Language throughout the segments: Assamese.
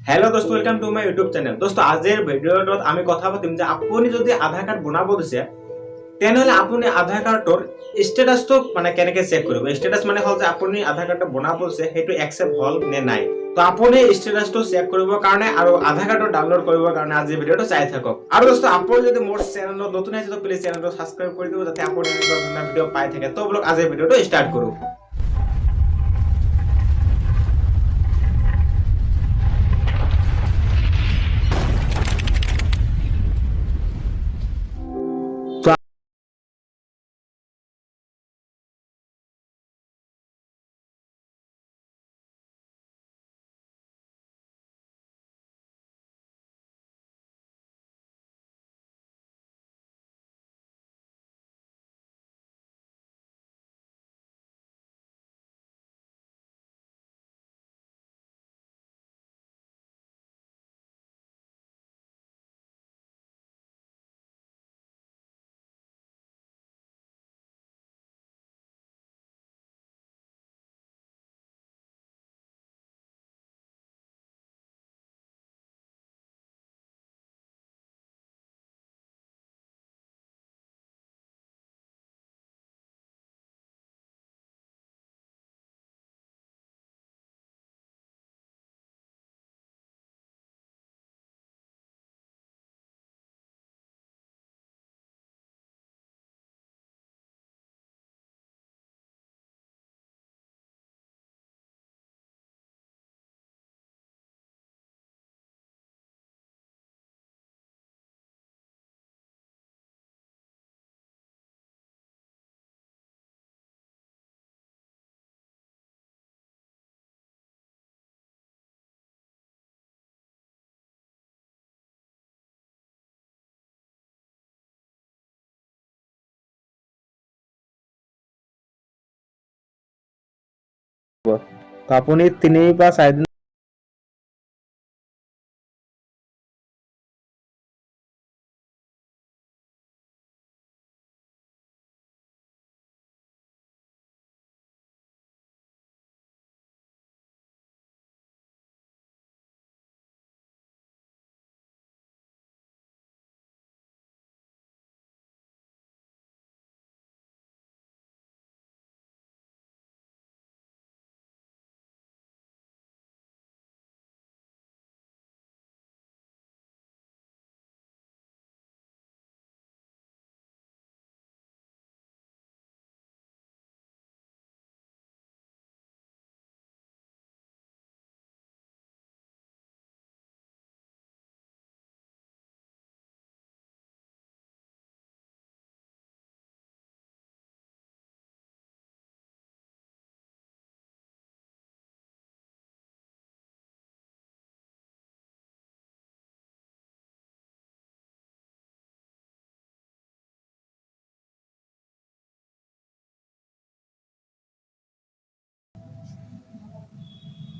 हेलो दोस्तों, welcome to my YouTube channel. दोस्तों आजिर भिडिओत आमी कथा पातिम जे आपुनि जदि आधार कार्ड बनाबो दिसे तेनहले आपुनि आधार कार्डर स्टेटास तो माने केनेके चेक करिबो। स्टेटास माने हल जे आपुनि आधार कार्ड बनाबो दिसे हेतु एक्सेप्ट हल ने नाइ। तो आपुनि स्टेटास तो चेक करिबो कारणे आरो आधार कार्ड डाउनलोड करिबो कारणे आज भिडिओটো चाइ थाকক। आरो दोस्तों आपुनि जदि मोर चैनेलत नतुन आइছে तो प्लिज चैनेलটো সাবস্ক্রাইব কৰি দিব যাতে आपुनि नতুন ভিডিও পাই থাকে। তো ব্লগ আজি ভিডিওটো স্টাर्ट কৰো। তো আপুনি 3 বা 4 দিন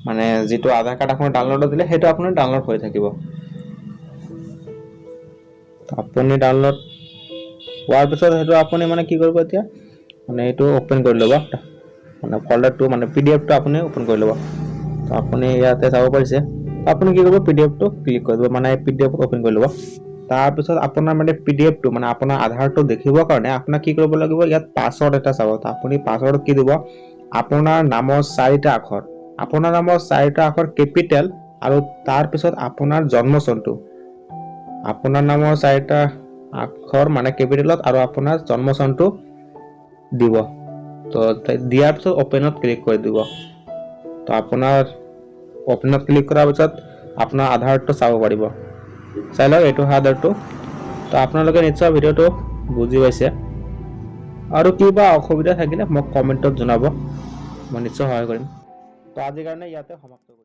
মানে যেটো আধাৰ কাৰ্ড আপুনি ডাউনলোড দিলে হেতু আপুনি ডাউনলোড হৈ থাকিব। আপুনি ডাউনলোড হোৱাৰ পিছত হেতু আপুনি মানে কি কৰিব এতিয়া মানে এটো ওপেন কৰি ল'ব। মানে ফল্ডাৰটো মানে পিডিএফটো আপুনি ওপেন কৰি ল'ব। তো আপুনি ইয়াতে চাব পাৰিছে। আপুনি কি কৰিব পিডিএফটো ক্লিক কৰি দিব, মানে পিডিএফ ওপেন কৰি ল'ব। তাৰ পিছত আপোনাৰ মানে পিডিএফটো মানে আপোনাৰ আধাৰটো দেখিবৰ কাৰণে আপোনাক কি কৰিব লাগিব, ইয়াত পাছৱৰ্ড এটা চাব। তো আপুনি পাছৱৰ্ড কি দিব, আপোনাৰ নামৰ 4টা আখৰ, আপোনাৰ নামৰ 4টা আখৰ কেপিটেল আৰু তাৰ পিছত আপোনাৰ জন্ম চনটো, আপোনাৰ নামৰ 4টা আখৰ মানে কেপিটেলত আৰু আপোনাৰ জন্ম চনটো দিব। তো দিয়াৰ পিছত ওপেনত ক্লিক কৰি দিব। তো আপোনাৰ ওপেনত ক্লিক কৰাৰ পিছত আপোনাৰ আধাৰটো চাব পাৰিব। চাই লওক এইটো আধাৰটো। তো আপোনালোকে নিশ্চয় ভিডিওটো বুজি পাইছে। আৰু কিবা অসুবিধা থাকিলে মোক কমেন্টত জনাব, মই নিশ্চয় সহায় কৰিম। তো আজিৰ কাৰণে ইয়াতে সমাপ্ত কৰিম।